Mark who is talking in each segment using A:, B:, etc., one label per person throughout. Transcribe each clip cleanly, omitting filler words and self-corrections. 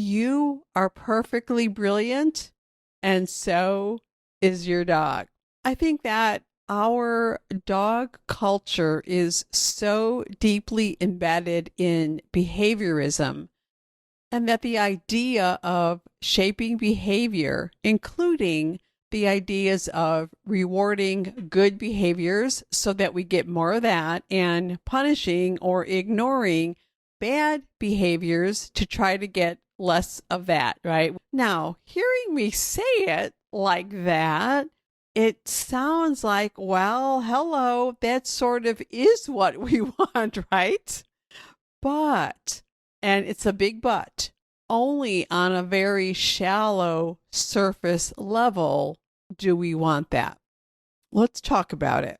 A: You are perfectly brilliant, and so is your dog. I think that our dog culture is so deeply embedded in behaviorism, and that the idea of shaping behavior, including the ideas of rewarding good behaviors so that we get more of that, and punishing or ignoring bad behaviors to try to get less of that, right? Now, hearing me say it like that, it sounds like, well, hello, that sort of is what we want, right? But, and it's a big but, only on a very shallow surface level do we want that. Let's talk about it.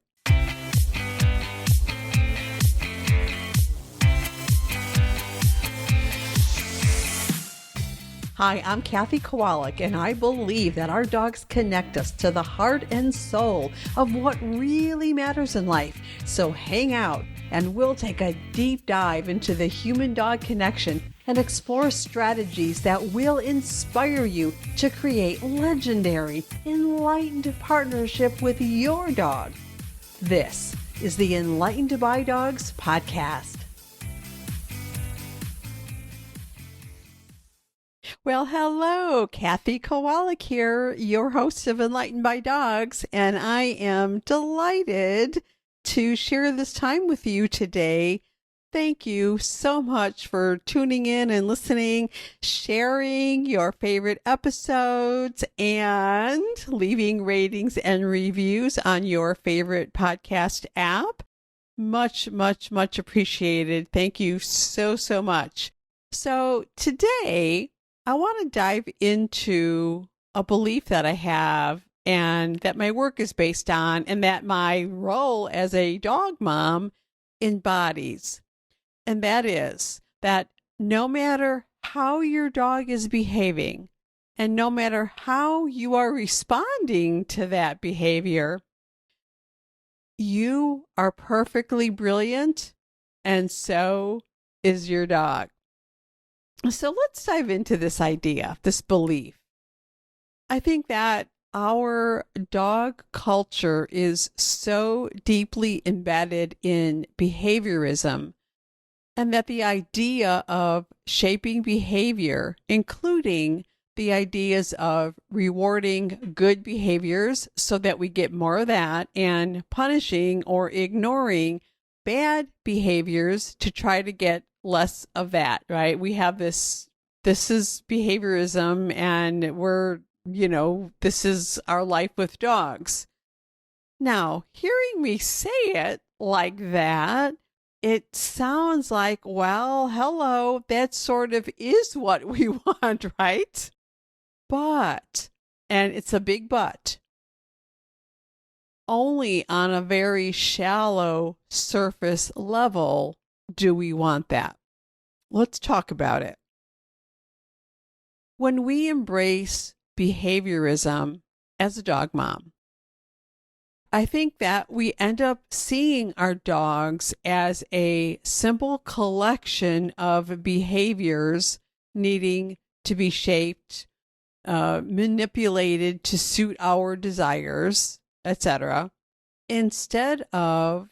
A: Hi, I'm Kathy Kowalik, and I believe that our dogs connect us to the heart and soul of what really matters in life. So hang out, and we'll take a deep dive into the human-dog connection and explore strategies that will inspire you to create legendary, enlightened partnership with your dog. This is the Enlightened by Dogs podcast. Well, hello, Kathy Kowalik here, your host of Enlightened by Dogs, and I am delighted to share this time with you today. Thank you so much for tuning in and listening, sharing your favorite episodes, and leaving ratings and reviews on your favorite podcast app. Much, much, much appreciated. Thank you so, so much. So today, I want to dive into a belief that I have and that my work is based on, and that my role as a dog mom embodies. And that is that no matter how your dog is behaving, and no matter how you are responding to that behavior, you are perfectly brilliant, and so is your dog. So let's dive into this idea, this belief. I think that our dog culture is so deeply embedded in behaviorism, and that the idea of shaping behavior, including the ideas of rewarding good behaviors so that we get more of that, and punishing or ignoring bad behaviors to try to get less of that, right? We have this is behaviorism, and this is our life with dogs. Now, hearing me say it like that, it sounds like, well, hello, that sort of is what we want, right? But, and it's a big but, only on a very shallow surface level do we want that. Let's talk about it. When we embrace behaviorism as a dog mom, I think that we end up seeing our dogs as a simple collection of behaviors needing to be shaped, manipulated to suit our desires, etc., instead of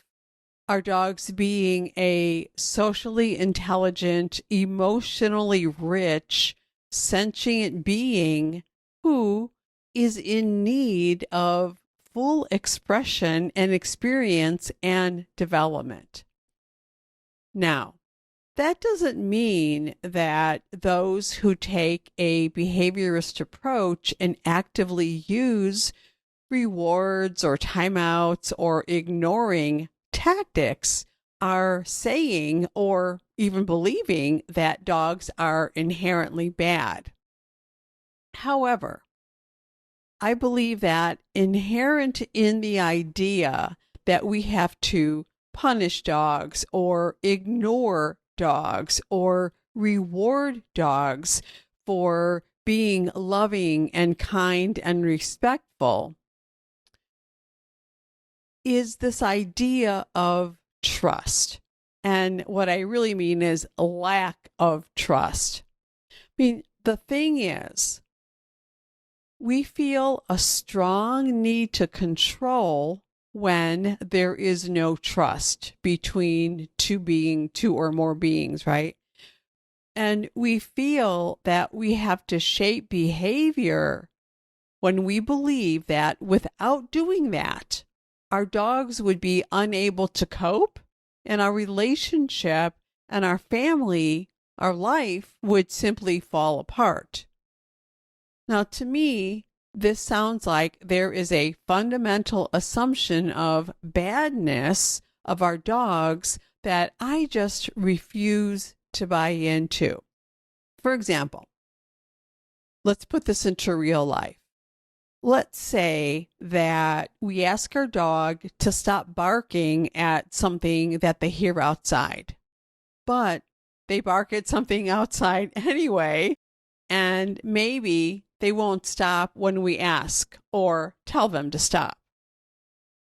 A: our dogs being a socially intelligent, emotionally rich, sentient being who is in need of full expression and experience and development. Now, that doesn't mean that those who take a behaviorist approach and actively use rewards or timeouts or ignoring tactics are saying or even believing that dogs are inherently bad. However, I believe that inherent in the idea that we have to punish dogs or ignore dogs or reward dogs for being loving and kind and respectful is this idea of trust. And what I really mean is a lack of trust. I mean, the thing is, we feel a strong need to control when there is no trust between two or more beings, right? And we feel that we have to shape behavior when we believe that without doing that, our dogs would be unable to cope, and our relationship and our family, our life would simply fall apart. Now, to me, this sounds like there is a fundamental assumption of badness of our dogs that I just refuse to buy into. For example, let's put this into real life. Let's say that we ask our dog to stop barking at something that they hear outside, but they bark at something outside anyway, and maybe they won't stop when we ask or tell them to stop.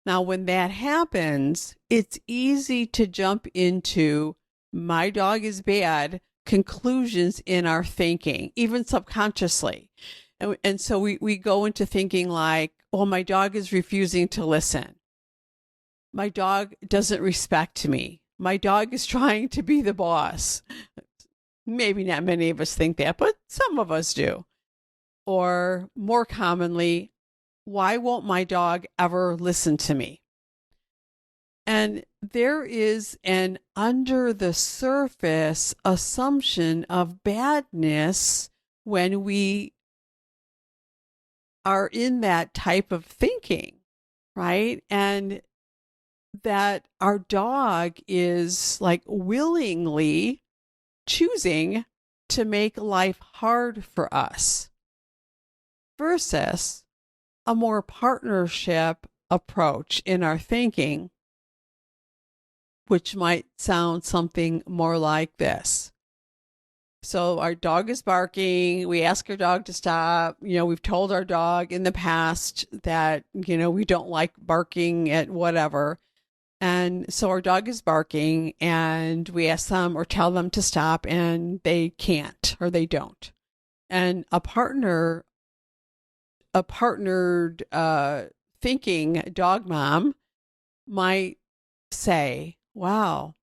A: Now, when that happens, it's easy to jump into my dog is bad conclusions in our thinking, even subconsciously. And so we go into thinking like, well, my dog is refusing to listen. My dog doesn't respect me. My dog is trying to be the boss. Maybe not many of us think that, but some of us do. Or more commonly, why won't my dog ever listen to me? And there is an under the surface assumption of badness when we are in that type of thinking, right? And that our dog is like willingly choosing to make life hard for us versus a more partnership approach in our thinking, which might sound something more like this. So our dog is barking. We ask our dog to stop. We've told our dog in the past that, we don't like barking at whatever. And so our dog is barking and we ask them or tell them to stop and they can't or they don't. And a partnered thinking dog mom might say, wow,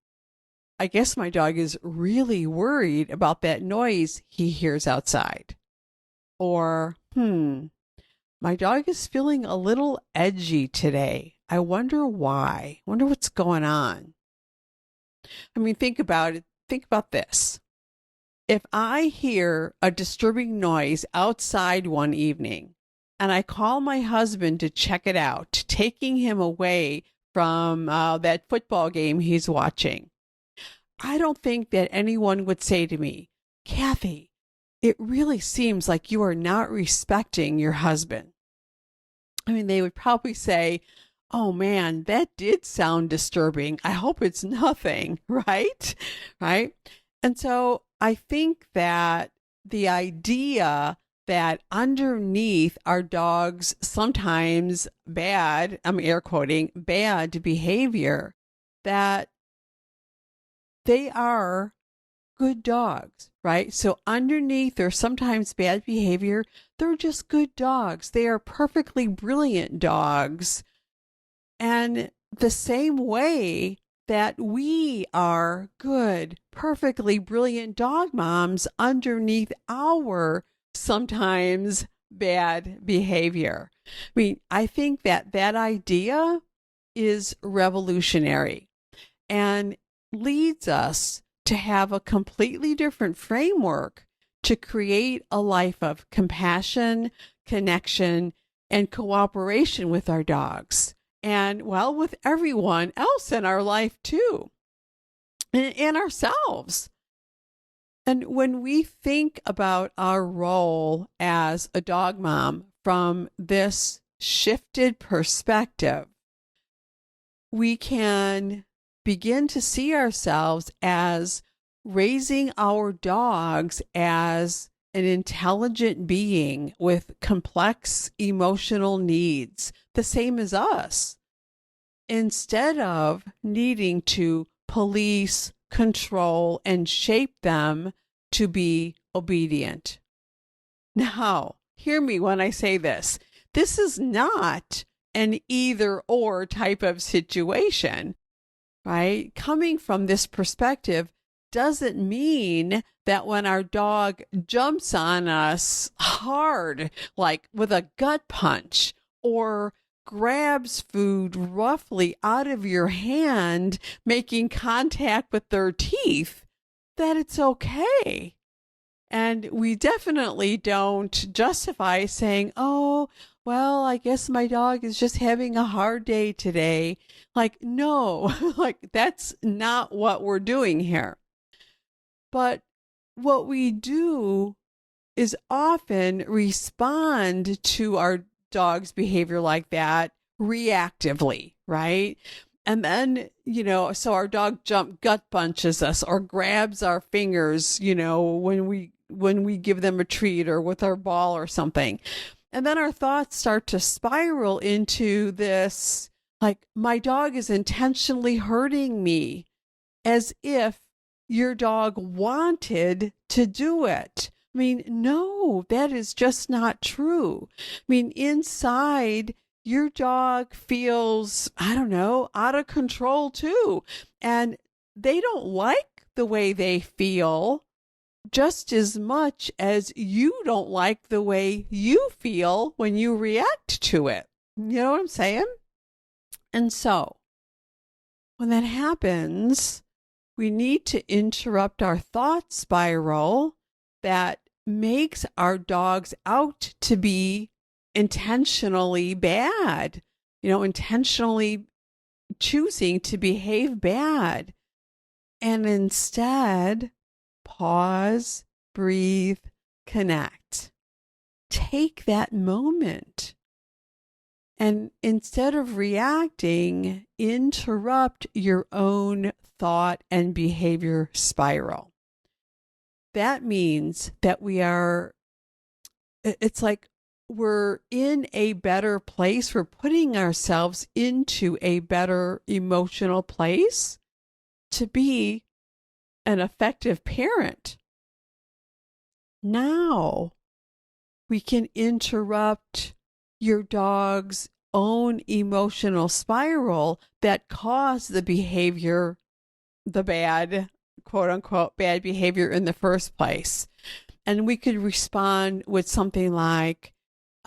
A: I guess my dog is really worried about that noise he hears outside. Or, my dog is feeling a little edgy today. I wonder why. I wonder what's going on. I mean, think about it. Think about this. If I hear a disturbing noise outside one evening and I call my husband to check it out, taking him away from that football game he's watching, I don't think that anyone would say to me, Kathy, it really seems like you are not respecting your husband. I mean, they would probably say, oh man, that did sound disturbing. I hope it's nothing, right? Right? And so I think that the idea that underneath our dogs sometimes bad, I'm air quoting, bad behavior, that they are good dogs, right? So underneath their sometimes bad behavior, they're just good dogs. They are perfectly brilliant dogs. And the same way that we are good, perfectly brilliant dog moms underneath our sometimes bad behavior. I mean, I think that idea is revolutionary and leads us to have a completely different framework to create a life of compassion, connection, and cooperation with our dogs. And well, with everyone else in our life too, and ourselves. And when we think about our role as a dog mom from this shifted perspective, we can begin to see ourselves as raising our dogs as an intelligent being with complex emotional needs, the same as us, instead of needing to police, control, and shape them to be obedient. Now, hear me when I say this. This is not an either or type of situation, right? Coming from this perspective doesn't mean that when our dog jumps on us hard, like with a gut punch, or grabs food roughly out of your hand, making contact with their teeth, that it's okay. And we definitely don't justify saying, oh, well, I guess my dog is just having a hard day today. Like, no, like that's not what we're doing here. But what we do is often respond to our dog's behavior like that reactively, right? And then, so our dog gut punches us or grabs our fingers, when we give them a treat or with our ball or something. And then our thoughts start to spiral into this, like, my dog is intentionally hurting me, as if your dog wanted to do it. I mean, no, that is just not true. I mean, inside, your dog feels, I don't know, out of control too. And they don't like the way they feel just as much as you don't like the way you feel when you react to it. You know what I'm saying? And so, when that happens, we need to interrupt our thought spiral that makes our dogs out to be intentionally bad, intentionally choosing to behave bad. And instead, pause, breathe, connect. Take that moment. And instead of reacting, interrupt your own thought and behavior spiral. That means that it's like we're in a better place. We're putting ourselves into a better emotional place to be an effective parent. Now we can interrupt your dog's own emotional spiral that caused the behavior, the bad, quote unquote, bad behavior in the first place. And we could respond with something like,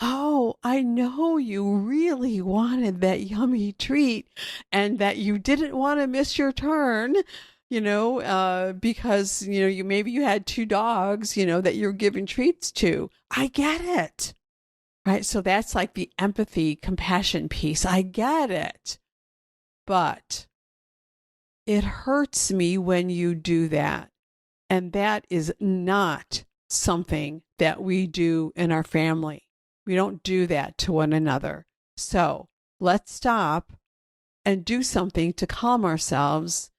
A: oh, I know you really wanted that yummy treat and that you didn't want to miss your turn, because, maybe you had two dogs, that you're giving treats to. I get it. Right. So that's like the empathy, compassion piece. I get it. But it hurts me when you do that. And that is not something that we do in our family. We don't do that to one another. So let's stop and do something to calm ourselves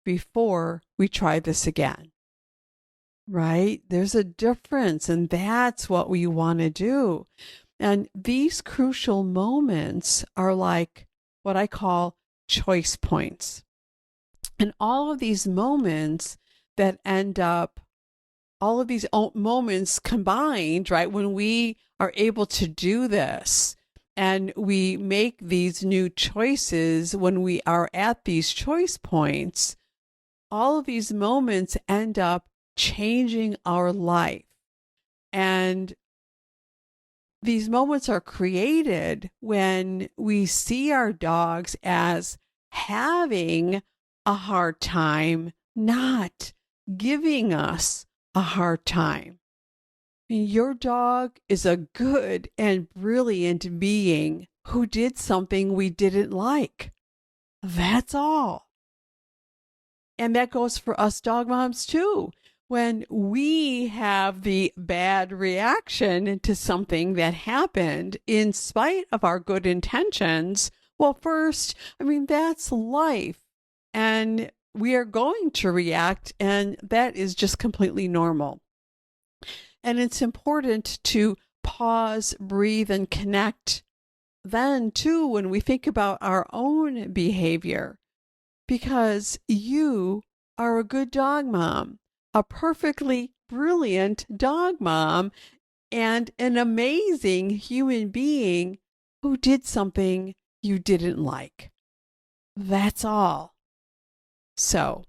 A: before we try this again. Right? There's a difference, and that's what we want to do. And these crucial moments are like what I call choice points. And all of these moments that end up, all of these moments combined, right, when we are able to do this and we make these new choices, when we are at these choice points, all of these moments end up changing our life. And these moments are created when we see our dogs as having a hard time, not giving us a hard time. Your dog is a good and brilliant being who did something we didn't like. That's all. And that goes for us dog moms too. When we have the bad reaction to something that happened in spite of our good intentions, well, first, that's life. And we are going to react, and that is just completely normal. And it's important to pause, breathe, and connect then too when we think about our own behavior, because you are a good dog mom, a perfectly brilliant dog mom, and an amazing human being who did something you didn't like. That's all. So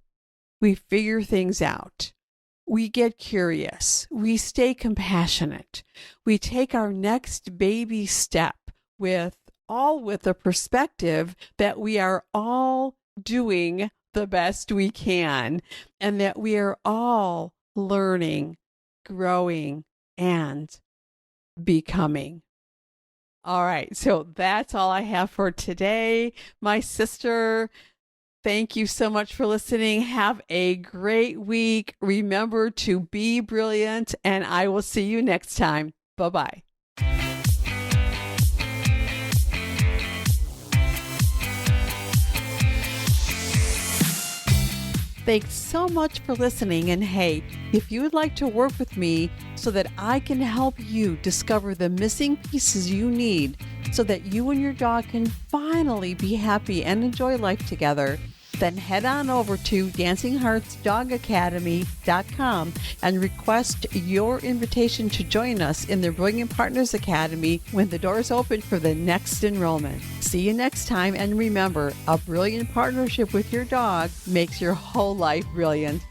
A: we figure things out. We get curious. We stay compassionate. We take our next baby step with the perspective that we are all doing the best we can and that we are all learning, growing, and becoming. All right, so that's all I have for today. My sister, thank you so much for listening. Have a great week. Remember to be brilliant, and I will see you next time. Bye-bye. Thanks so much for listening. And hey, if you would like to work with me so that I can help you discover the missing pieces you need so that you and your dog can finally be happy and enjoy life together, then head on over to dancingheartsdogacademy.com and request your invitation to join us in the Brilliant Partners Academy when the doors open for the next enrollment. See you next time, and remember, a brilliant partnership with your dog makes your whole life brilliant.